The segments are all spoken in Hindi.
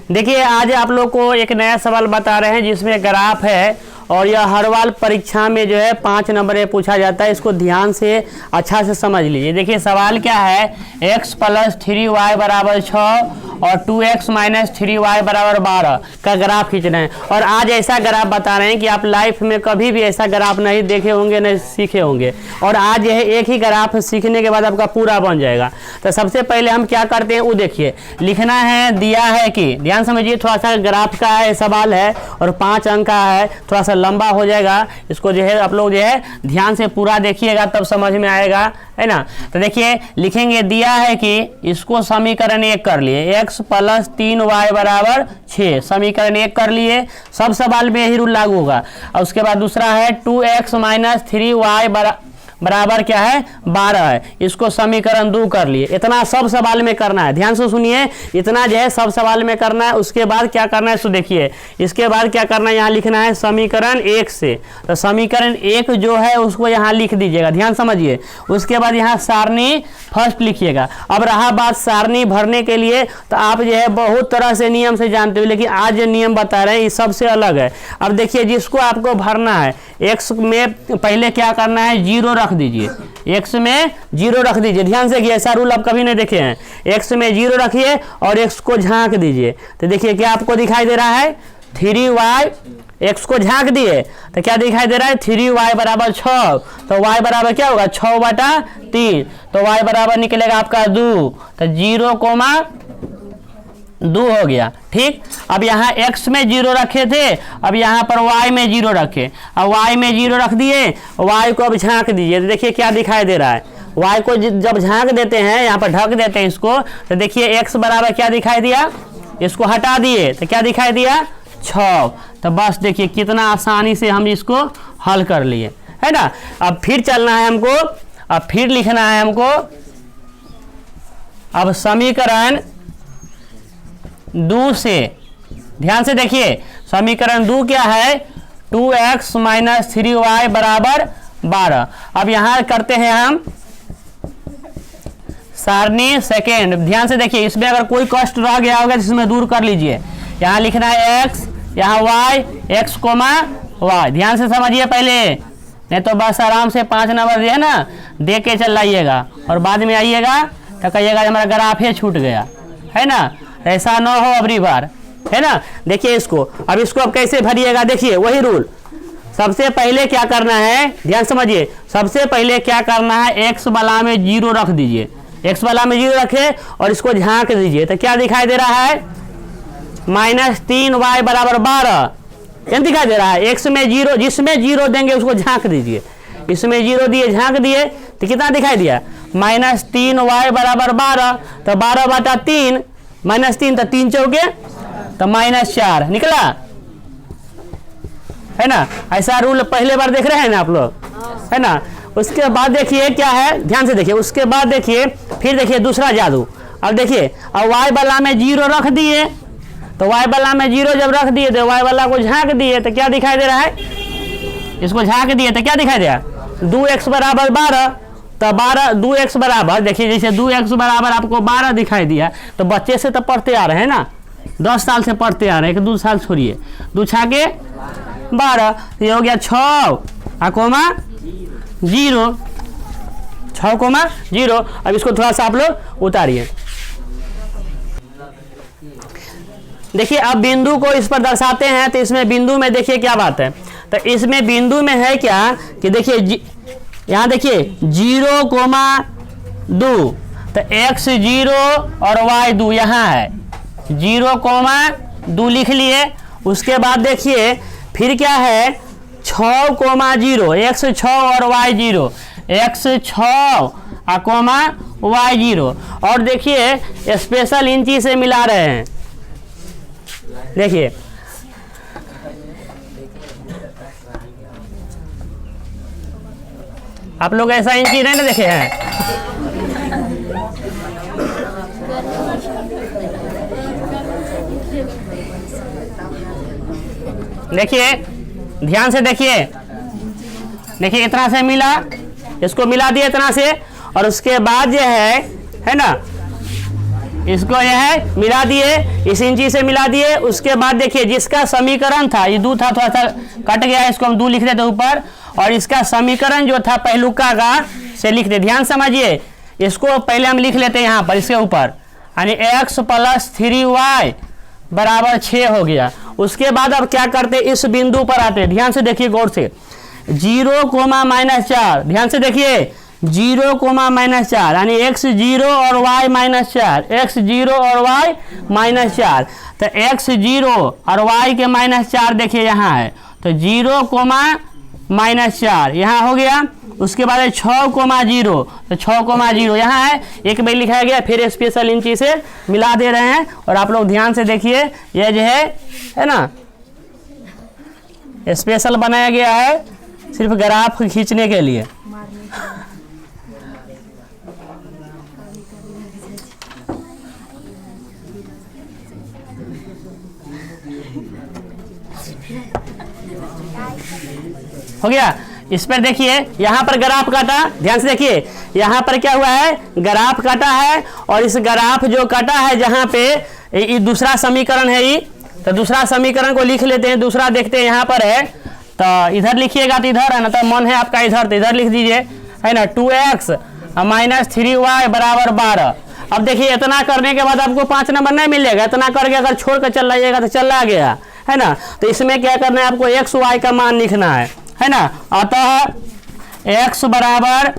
देखिए आज आप लोग को एक नया सवाल बता रहे हैं जिसमें ग्राफ है और यह हर बार परीक्षा में जो है 5 नंबर में पूछा जाता है। इसको ध्यान से अच्छा से समझ लीजिए। देखिए सवाल क्या है, x + 3y = 6 और 2x - 3y = 12 का ग्राफ खींचना है। और आज ऐसा ग्राफ बता रहे हैं कि आप लाइफ में कभी भी ऐसा ग्राफ नहीं देखे होंगे, नहीं सीखे होंगे। और आज यह एक ही ग्राफ सीखने के बाद आपका पूरा बन जाएगा। तो सबसे पहले हम क्या करते हैं वो देखिए, लिखना है दिया है कि, ध्यान समझिए, थोड़ा सा ग्राफ का है सवाल है और 5 अंक का है, थोड़ा सा लंबा हो जाएगा। इसको जो है आप लोग जो है ध्यान से पूरा देखिएगा तब समझ में आएगा, है ना। तो देखिए लिखेंगे, दिया है कि इसको समीकरण 1 कर लिए, x + 3y = 6, समीकरण 1 कर लिए। सब सवाल में यही रूल लागू होगा। और उसके बाद दूसरा है 2x - 3y बराबर क्या है, 12 है, इसको समीकरण 2 कर लिए। इतना सब सवाल में करना है, ध्यान से सुनिए, इतना जो है सब सवाल में करना है। उसके बाद क्या करना है सो देखिए, इसके बाद क्या करना है, यहाँ लिखना है समीकरण 1 से। तो समीकरण 1 जो है उसको यहाँ लिख दीजिएगा, ध्यान समझिए। उसके बाद यहाँ सारणी फर्स्ट लिखिएगा। अब रहा बात सारणी भरने के लिए, तो आप जो है बहुत तरह से नियम से जानते हो, लेकिन आज जो नियम बता रहे हैं ये सबसे अलग है। अब देखिए जिसको आपको भरना है, x में पहले क्या करना है, 0 रख दीजिए, x में 0 रख दीजिए। ध्यान से कि ऐसा रूल आप कभी नहीं देखे हैं। x में 0 रखिए और x को झांक दीजिए। तो देखिए क्या आपको दिखाई दे रहा है, 3y, x को झांक दिए तो क्या दिखाई दे रहा है, 3y = 6। तो y बराबर क्या होगा, 6/3। तो y बराबर निकलेगा आपका 2। तो 0,2 हो गया, ठीक। अब यहाँ x में 0 रखे थे, अब यहाँ पर y में 0 रखे। अब y में 0 रख दिए, y को अब झांक दीजिए। तो देखिए क्या दिखाई दे रहा है, y को जब झांक देते हैं, यहाँ पर ढक देते हैं इसको, तो देखिए x बराबर क्या दिखाई दिया, इसको हटा दिए तो क्या दिखाई दिया, 6। तो बस देखिए कितना आसानी से हम इसको हल कर लिए, है ना। अब फिर चलना है हमको, अब फिर लिखना है हमको, अब समीकरण 2 से, ध्यान से देखिए, समीकरण 2 क्या है, 2x - 3y = 12। अब यहां करते हैं हम सारणी सेकेंड। ध्यान से देखिए, इसमें अगर कोई कष्ट रह गया होगा जिसमें दूर कर लीजिए। यहाँ लिखना है x, यहाँ y, x, y। ध्यान से समझिए पहले, नहीं तो बस आराम से 5 नंबर है ना दे के चल आइएगा और बाद में आइएगा तो कहिएगा हमारा ग्राफ ही छूट गया, है ना। ऐसा ना हो अगली बार, है ना। देखिए इसको, अब इसको अब कैसे भरिएगा, देखिए वही रूल। सबसे पहले क्या करना है, ध्यान समझिए, सबसे पहले क्या करना है, x वाला में 0 रख दीजिए, x वाला में 0 रखे और इसको झांक दीजिए। तो क्या दिखाई दे रहा है, -3y = 12। क्या दिखाई दे रहा है, x में 0, जिसमें 0 देंगे उसको झांक दीजिए। इसमें 0 दिए, झांक दिए तो कितना दिखाई दिया, -3y = 12। तो 12/3 -3 तो 3 चौके तो -4 निकला, है ना। ऐसा रूल पहले बार देख रहे हैं ना आप लोग, है ना। उसके बाद देखिए क्या है, ध्यान से देखिए, उसके बाद देखिए फिर देखिए दूसरा जादू। अब देखिए, अब y वाला में 0 रख दिए, तो y वाला में 0 जब रख दिए तो y वाला को झांक दिए तो क्या दिखाई दे रहा है, इसको झांक दिए तो क्या दिखाई दिया, 2x = 12। तो 2x बराबर, देखिए जैसे 2x बराबर आपको 12 दिखाई दिया, तो बच्चे से तो पढ़ते आ रहे हैं ना, 10 साल से पढ़ते आ रहे हैं, 2 साल छोड़िए, 2 छाके 12, ये हो गया 6 0, 6 0। अब इसको थोड़ा सा आप लोग उतारिए। देखिए अब बिंदु को इस पर दर्शाते हैं, तो इसमें बिंदु में देखिए क्या बात है, तो इसमें बिंदु में है क्या कि देखिए यहाँ देखिए 0,2, तो x 0 और y 2 यहाँ है, 0,2 लिख लिए। उसके बाद देखिए फिर क्या है, 6,0, x 6 और y 0, x 6 y 0। और देखिए स्पेशल इंची से मिला रहे हैं, देखिए आप लोग ऐसा इंची नहीं ना देखे हैं। देखिए ध्यान से देखिए, देखिए इतना से मिला, इसको मिला दिया इतना से, और उसके बाद जो है ना इसको यह है मिला दिए, इस इंची से मिला दिए। उसके बाद देखिए जिसका समीकरण था, ये दू था, थोड़ा सा कट गया, इसको हम दू लिख देते ऊपर, और इसका समीकरण जो था पहलुका का से लिख दे। ध्यान समझिए, इसको पहले हम लिख लेते हैं यहाँ पर इसके ऊपर, यानी x + 3y बराबर 6 हो गया। उसके बाद अब क्या करते, इस बिंदु पर आते, ध्यान से देखिए गौर से, 0, -4, ध्यान से देखिए 0, -4 यानी x0 और y -4, x0 और y -4। तो x0 और y के -4 देखिए यहाँ है, तो 0, -4 यहाँ हो गया। उसके बाद 6,0, तो 6,0 यहाँ है, एक बार लिखा गया, फिर स्पेशल इंची से मिला दे रहे हैं। और आप लोग ध्यान से देखिए, यह जो है ना, स्पेशल बनाया गया है सिर्फ ग्राफ खींचने के लिए। हो गया। इस पर देखिए यहाँ पर ग्राफ काटा, ध्यान से देखिए यहाँ पर क्या हुआ है, ग्राफ काटा है। और इस ग्राफ जो काटा है जहाँ पे ये दूसरा समीकरण है, ये तो दूसरा समीकरण को लिख लेते हैं। दूसरा देखते हैं यहाँ पर है, तो इधर लिखिएगा तो इधर है ना, तो मन है आपका इधर, तो इधर लिख दीजिए, है ना, 2x - 3y बराबर 12। अब देखिए इतना करने के बाद आपको 5 नंबर नहीं मिलेगा, इतना करके अगर छोड़ कर चल जाइएगा तो चला गया, है ना। तो इसमें क्या करना है, आपको x y का मान लिखना है ना। अतः x बराबर,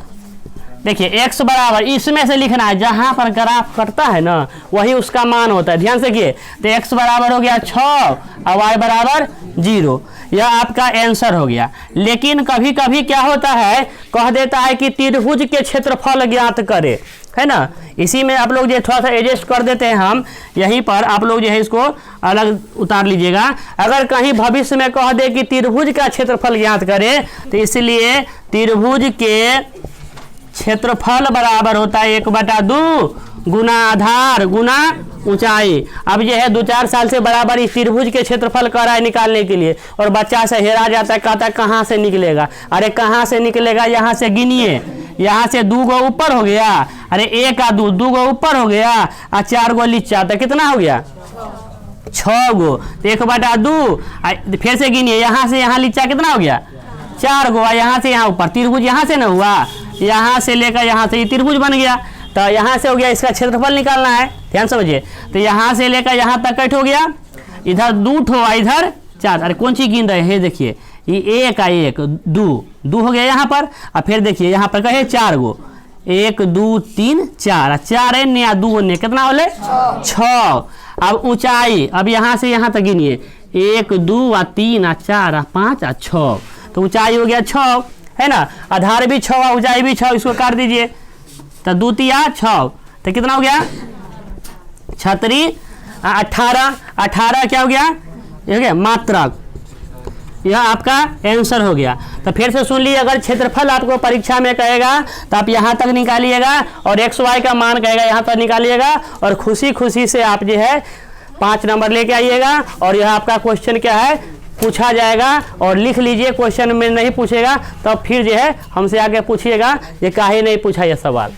देखिए x बराबर इसमें से लिखना है, जहां पर ग्राफ कटता है ना वही उसका मान होता है। ध्यान से किए, तो x बराबर हो गया 6 और y बराबर 0। यह आपका आंसर हो गया। लेकिन कभी कभी क्या होता है, कह देता है कि त्रिभुज के क्षेत्रफल ज्ञात करे, है ना। इसी में आप लोग जो थोड़ा सा एडजस्ट कर देते हैं हम, यहीं पर आप लोग जो है इसको अलग उतार लीजिएगा। अगर कहीं भविष्य में कह दे कि त्रिभुज का क्षेत्रफल ज्ञात करे, तो इसलिए त्रिभुज के क्षेत्रफल बराबर होता है 1/2 गुना आधार गुना ऊंचाई। अब ये है 2-4 साल से बराबर इस त्रिभुज के क्षेत्रफल कर रहा है निकालने के लिए, और बच्चा से हेरा जाता है, कहता है कहाँ से निकलेगा। अरे कहाँ से निकलेगा, यहाँ से गिनिए, यहाँ से 2 गो ऊपर हो गया, अरे 1 आ 2 गो ऊपर हो गया, और 4 गो नीचा, तो कितना हो गया 6 गो। तो 1/2 फिर से गिनिए, यहाँ से यहाँ नीचा कितना हो गया 4 गो, यहाँ से यहाँ ऊपर, त्रिभुज यहाँ से ना हुआ, यहाँ से लेकर यहाँ से ये त्रिभुज बन गया। तो यहाँ से हो गया, इसका क्षेत्रफल निकालना है, ध्यान समझिए। तो यहाँ से लेकर यहाँ तक कट हो गया, इधर 2 ठो इधर 4, अरे कौन सी गिन रहे हैं, देखिए ये 1 1 2 हो गया यहाँ पर। और फिर देखिए यहाँ पर कहे 4 गो, 1 2 3 4, 4 एन या 2 ने कितना होले 6। अब ऊंचाई, अब यहाँ से यहाँ तक गिनिए, 1 2 3 4 5 6, तो ऊंचाई हो गया 6, है ना। आधार भी 6 ऊंचाई भी 6, इसको काट दीजिए, तो 2 3 6, तो कितना हो गया 6 18 क्या हो गया, ये हो गया मात्रक। यह आपका आंसर हो गया। तो फिर से सुन लीजिए, अगर क्षेत्रफल आपको परीक्षा में कहेगा तो आप यहाँ तक निकालिएगा, और x y का मान कहेगा यहाँ तक निकालिएगा, और खुशी खुशी से आप जो है 5 नंबर लेके आइएगा। और यह आपका क्वेश्चन क्या है पूछा जाएगा, और लिख लीजिए। क्वेश्चन में नहीं पूछेगा तो फिर जो है हमसे आगे पूछिएगा ये काहे नहीं पूछा यह सवाल।